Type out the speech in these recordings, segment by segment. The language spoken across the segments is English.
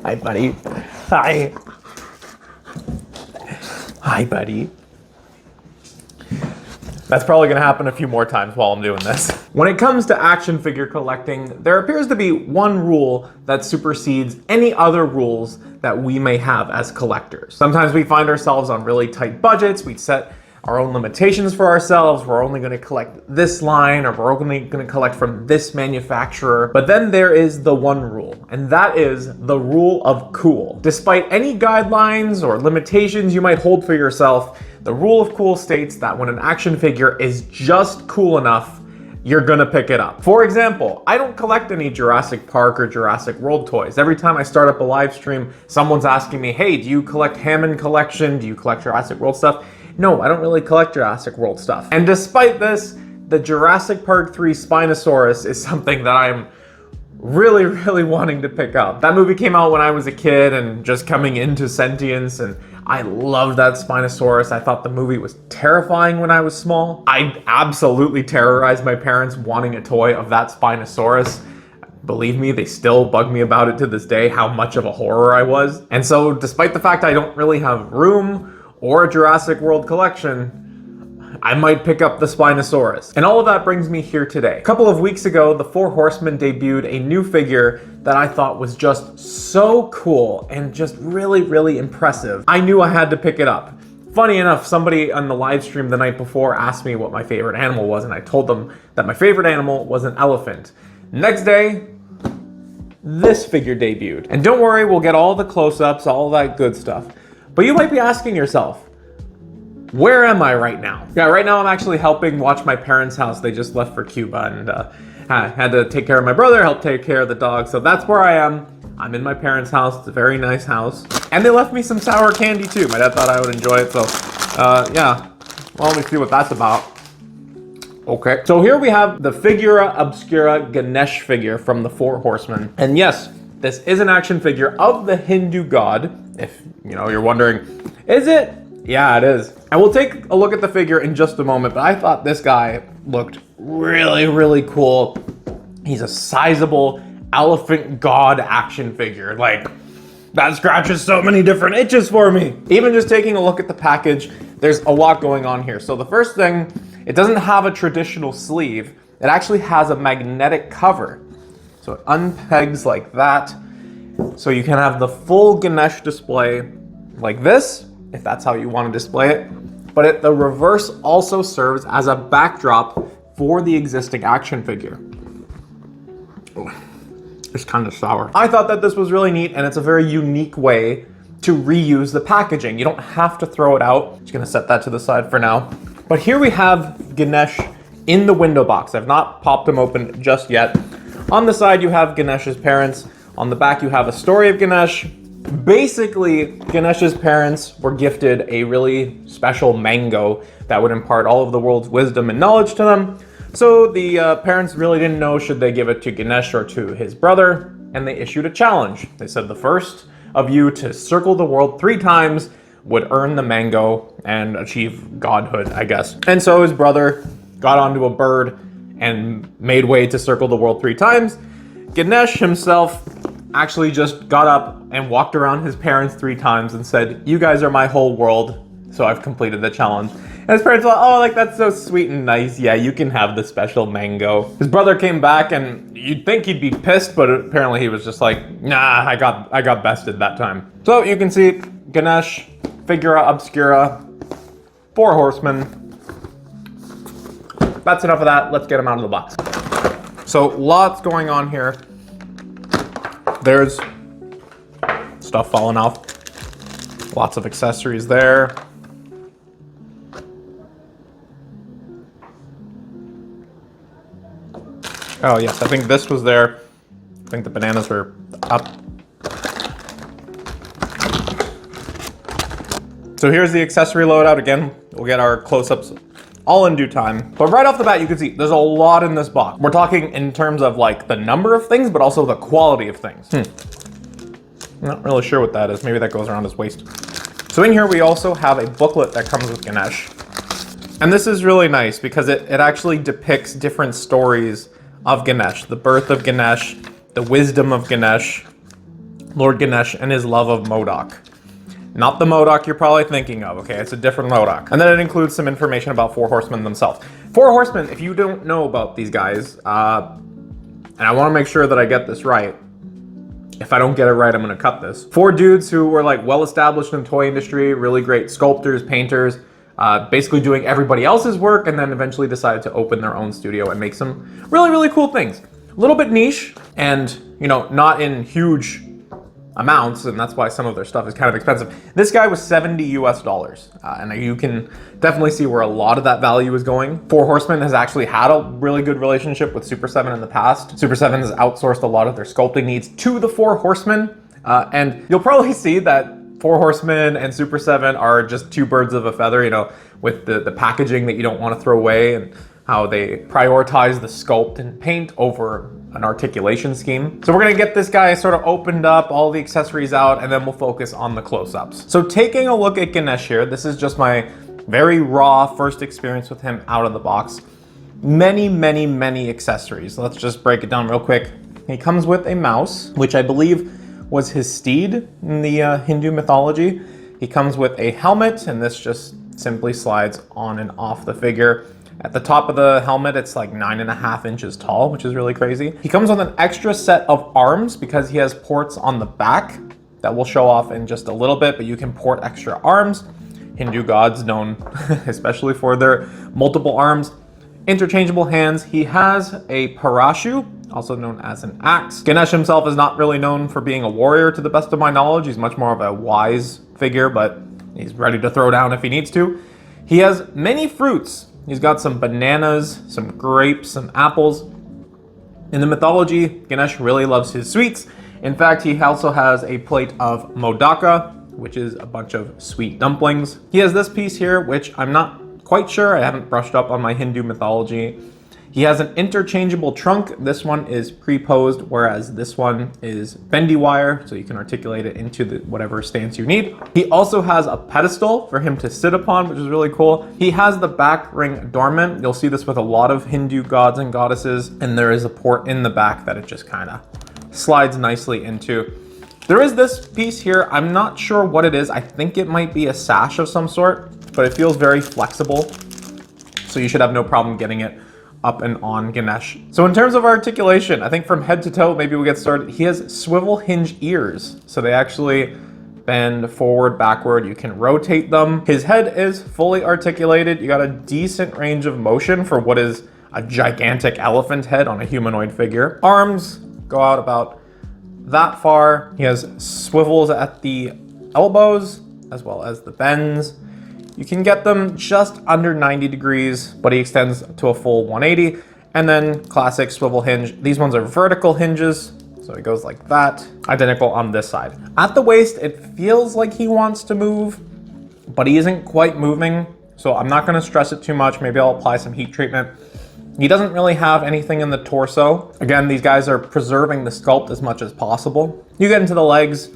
Hi, buddy. Hi. Hi, buddy. That's probably gonna happen a few more times while I'm doing this. When it comes to action figure collecting, there appears to be one rule that supersedes any other rules that we may have as collectors. Sometimes we find ourselves on really tight budgets, we set our own limitations for ourselves, we're only gonna collect this line, or we're only gonna collect from this manufacturer. But then there is the one rule, and that is the rule of cool. Despite any guidelines or limitations you might hold for yourself, the rule of cool states that when an action figure is just cool enough, you're gonna pick it up. For example, I don't collect any Jurassic Park or Jurassic World toys. Every time I start up a live stream, someone's asking me, hey, do you collect Hammond Collection? Do you collect Jurassic World stuff? No, I don't really collect Jurassic World stuff. And despite this, the Jurassic Park 3 Spinosaurus is something that I'm really wanting to pick up. That movie came out when I was a kid and just coming into sentience, and I loved that Spinosaurus. I thought the movie was terrifying when I was small. I absolutely terrorized my parents wanting a toy of that Spinosaurus. Believe me, they still bug me about it to this day, how much of a horror I was. And so despite the fact I don't really have room or a Jurassic World collection, I might pick up the Spinosaurus. And all of that brings me here today. A couple of weeks ago, the Four Horsemen debuted a new figure that I thought was just so cool and just really impressive. I knew I had to pick it up. Funny enough, somebody on the live stream the night before asked me what my favorite animal was, and I told them that my favorite animal was an elephant. Next day, this figure debuted. And don't worry, we'll get all the close-ups, all that good stuff. But you might be asking yourself, where am I right now? Yeah, right now I'm actually helping watch my parents' house. They just left for Cuba, and I had to take care of my brother, help take care of the dog. So that's where I am. I'm in my parents' house. It's a very nice house. And they left me some sour candy too. My dad thought I would enjoy it. So yeah, well, let me see what that's about. Okay, so here we have the Figura Obscura Ganesh figure from the Four Horsemen. And yes, this is an action figure of the Hindu god. If you're wondering, is it? Yeah, it is. And we'll take a look at the figure in just a moment, but I thought this guy looked really cool. He's a sizable elephant god action figure. Like, that scratches so many different itches for me. Even just taking a look at the package, there's a lot going on here. So the first thing, it doesn't have a traditional sleeve. It actually has a magnetic cover. So it unpegs like that. So you can have the full Ganesh display like this, if that's how you want to display it. But the reverse also serves as a backdrop for the existing action figure. It's kind of sour. I thought that this was really neat, and it's a very unique way to reuse the packaging. You don't have to throw it out. Just gonna set that to the side for now. But here we have Ganesh in the window box. I've not popped him open just yet. On the side, you have Ganesh's parents. On the back, you have a story of Ganesh. Basically, Ganesh's parents were gifted a really special mango that would impart all of the world's wisdom and knowledge to them. So the parents really didn't know should they give it to Ganesh or to his brother, and they issued a challenge. They said the first of you to circle the world 3 times would earn the mango and achieve godhood, I guess. And so his brother got onto a bird and made way to circle the world 3 times. Ganesh himself actually just got up and walked around his parents 3 times and said, "You guys are my whole world, so I've completed the challenge." And his parents thought, "Oh, like, that's so sweet and nice. Yeah, you can have the special mango." His brother came back, and you'd think he'd be pissed, but apparently he was just like, "Nah, I got bested that time." So you can see Ganesh, Figura Obscura, Four Horsemen. That's enough of that. Let's get him out of the box. So lots going on here. There's stuff falling off. Lots of accessories there. Oh yes, I think this was there. I think the bananas were up. So here's the accessory loadout. Again, we'll get our close-ups all in due time. But right off the bat, you can see there's a lot in this box. We're talking in terms of like the number of things, but also the quality of things. I'm not really sure what that is. Maybe that goes around his waist. So in here, we also have a booklet that comes with Ganesh. And this is really nice because it actually depicts different stories of Ganesh, the birth of Ganesh, the wisdom of Ganesh, Lord Ganesh, and his love of Modoc. Not the Modoc you're probably thinking of, okay? It's a different Modoc. And then it includes some information about Four Horsemen themselves. Four Horsemen, if you don't know about these guys, and I want to make sure that I get this right. If I don't get it right, I'm going to cut this. Four dudes who were like well-established in the toy industry, really great sculptors, painters, basically doing everybody else's work, and then eventually decided to open their own studio and make some really, really cool things. A little bit niche and, you know, not in huge amounts, and that's why some of their stuff is kind of expensive. This guy was $70 US, and you can definitely see where a lot of that value is going. Four Horsemen has actually had a really good relationship with Super 7 in the past. Super 7 has outsourced a lot of their sculpting needs to the Four Horsemen, and you'll probably see that Four Horsemen and Super 7 are just two birds of a feather, you know, with the packaging that you don't want to throw away and how they prioritize the sculpt and paint over an articulation scheme. So we're gonna get this guy sort of opened up, all the accessories out, and then we'll focus on the close-ups. So taking a look at Ganesh here, this is just my very raw first experience with him out of the box. Many, many, many accessories. Let's just break it down real quick. He comes with a mouse, which I believe was his steed in the Hindu mythology. He comes with a helmet, and this just simply slides on and off the figure. At the top of the helmet, it's like 9.5 inches tall, which is really crazy. He comes with an extra set of arms because he has ports on the back that we'll show off in just a little bit, but you can port extra arms. Hindu gods known especially for their multiple arms. Interchangeable hands. He has a parashu, also known as an axe. Ganesh himself is not really known for being a warrior to the best of my knowledge. He's much more of a wise figure, but he's ready to throw down if he needs to. He has many fruits. He's got some bananas, some grapes, some apples. In the mythology, Ganesh really loves his sweets. In fact, he also has a plate of modaka, which is a bunch of sweet dumplings. He has this piece here, which I'm not quite sure. I haven't brushed up on my Hindu mythology. He has an interchangeable trunk. This one is pre-posed, whereas this one is bendy wire, so you can articulate it into whatever stance you need. He also has a pedestal for him to sit upon, which is really cool. He has the back ring dormant. You'll see this with a lot of Hindu gods and goddesses, and there is a port in the back that it just kind of slides nicely into. There is this piece here. I'm not sure what it is. I think it might be a sash of some sort, but it feels very flexible, so you should have no problem getting it up and on Ganesh. So in terms of articulation, I think from head to toe, maybe we'll get started. He has swivel hinge ears. So they actually bend forward, backward. You can rotate them. His head is fully articulated. You got a decent range of motion for what is a gigantic elephant head on a humanoid figure. Arms go out about that far. He has swivels at the elbows as well as the bends. You can get them just under 90 degrees, but he extends to a full 180. And then classic swivel hinge. These ones are vertical hinges, so it goes like that. Identical on this side. At the waist, it feels like he wants to move, but he isn't quite moving. So I'm not gonna stress it too much. Maybe I'll apply some heat treatment. He doesn't really have anything in the torso. Again, these guys are preserving the sculpt as much as possible. You get into the legs,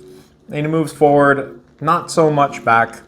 and he moves forward, not so much back.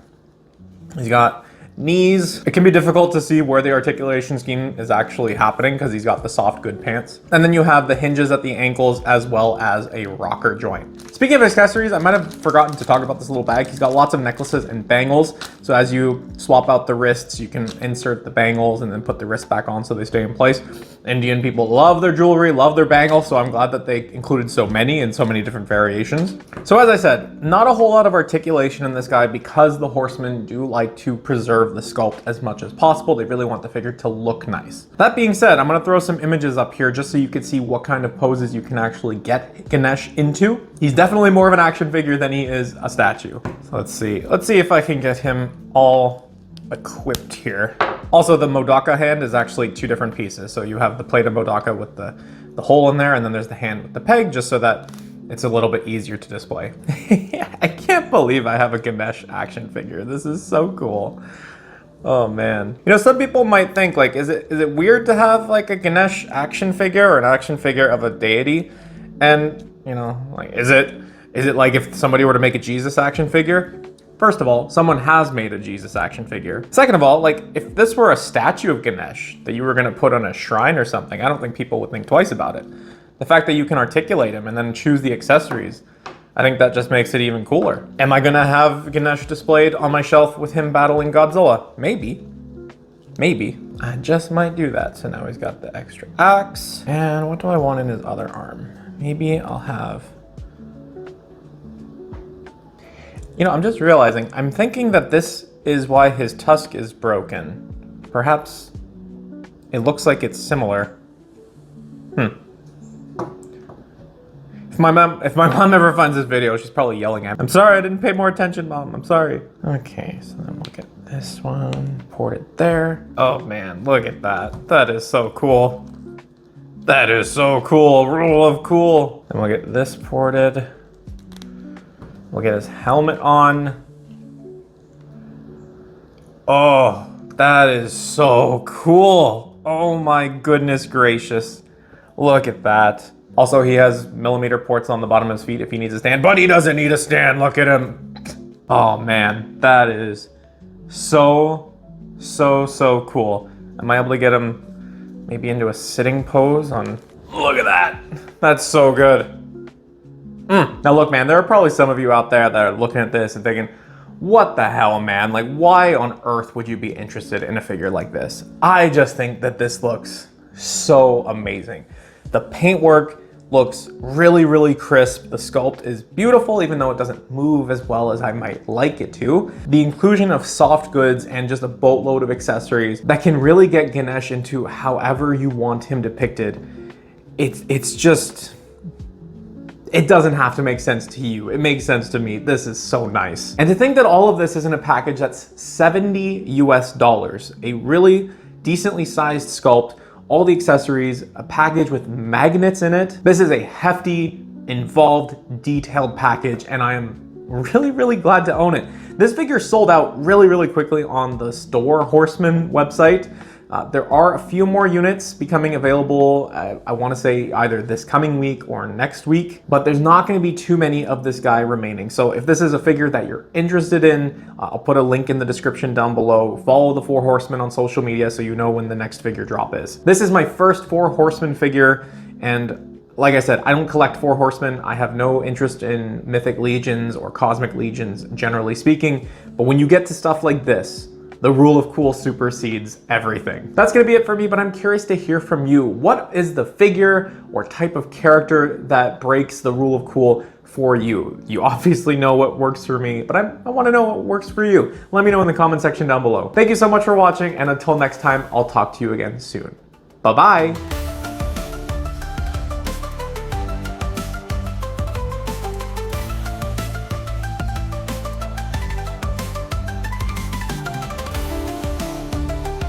He's got knees. It can be difficult to see where the articulation scheme is actually happening because he's got the soft good pants. And then you have the hinges at the ankles as well as a rocker joint. Speaking of accessories, I might have forgotten to talk about this little bag. He's got lots of necklaces and bangles. So as you swap out the wrists, you can insert the bangles and then put the wrists back on so they stay in place. Indian people love their jewelry, love their bangles, so I'm glad that they included so many and so many different variations. So as I said, not a whole lot of articulation in this guy because the horsemen do like to preserve the sculpt as much as possible. They really want the figure to look nice. That being said, I'm gonna throw some images up here just so you can see what kind of poses you can actually get Ganesh into. He's definitely more of an action figure than he is a statue. So let's see if I can get him all equipped here. Also, the Modaka hand is actually two different pieces. So you have the plate of Modaka with the hole in there, and then there's the hand with the peg, just so that it's a little bit easier to display. I can't believe I have a Ganesh action figure. This is so cool. Oh man. You know, some people might think like, is it weird to have like a Ganesh action figure or an action figure of a deity? And you know, like, is it like if somebody were to make a Jesus action figure? First of all, someone has made a Jesus action figure. Second of all, like if this were a statue of Ganesh that you were gonna put on a shrine or something, I don't think people would think twice about it. The fact that you can articulate him and then choose the accessories, I think that just makes it even cooler. Am I gonna have Ganesh displayed on my shelf with him battling Godzilla? Maybe. Maybe. I just might do that. So now he's got the extra axe. And what do I want in his other arm? Maybe I'll have... You know, I'm just realizing, I'm thinking that this is why his tusk is broken. Perhaps it looks like it's similar. If my mom ever finds this video, she's probably yelling at me. I'm sorry, I didn't pay more attention, Mom. I'm sorry. Okay, so then we'll get this one, port it there. Oh man, look at that. That is so cool. That is so cool. Rule of cool. And we'll get this ported. We'll get his helmet on. Oh, that is so cool. Oh my goodness gracious. Look at that. Also, he has millimeter ports on the bottom of his feet if he needs a stand, but he doesn't need a stand. Look at him. Oh man, that is so cool. Am I able to get him maybe into a sitting pose on? Look at that. That's so good. Now look, man, there are probably some of you out there that are looking at this and thinking, what the hell, man? Like, why on earth would you be interested in a figure like this? I just think that this looks so amazing. The paintwork looks really crisp. The sculpt is beautiful, even though it doesn't move as well as I might like it to. The inclusion of soft goods and just a boatload of accessories that can really get Ganesh into however you want him depicted. It's just, it doesn't have to make sense to you. It makes sense to me. This is so nice. And to think that all of this is in a package that's $70 US, a really decently sized sculpt, all the accessories, a package with magnets in it. This is a hefty, involved, detailed package, and I am really glad to own it. This figure sold out really quickly on the Store Horseman website. There are a few more units becoming available, I want to say either this coming week or next week, but there's not going to be too many of this guy remaining. So if this is a figure that you're interested in, I'll put a link in the description down below. Follow the Four Horsemen on social media so you know when the next figure drop is. This is my first Four Horsemen figure, and like I said, I don't collect Four Horsemen. I have no interest in Mythic Legions or Cosmic Legions, generally speaking, but when you get to stuff like this, the rule of cool supersedes everything. That's gonna be it for me, but I'm curious to hear from you. What is the figure or type of character that breaks the rule of cool for you? You obviously know what works for me, but I wanna know what works for you. Let me know in the comment section down below. Thank you so much for watching, and until next time, I'll talk to you again soon. Bye-bye.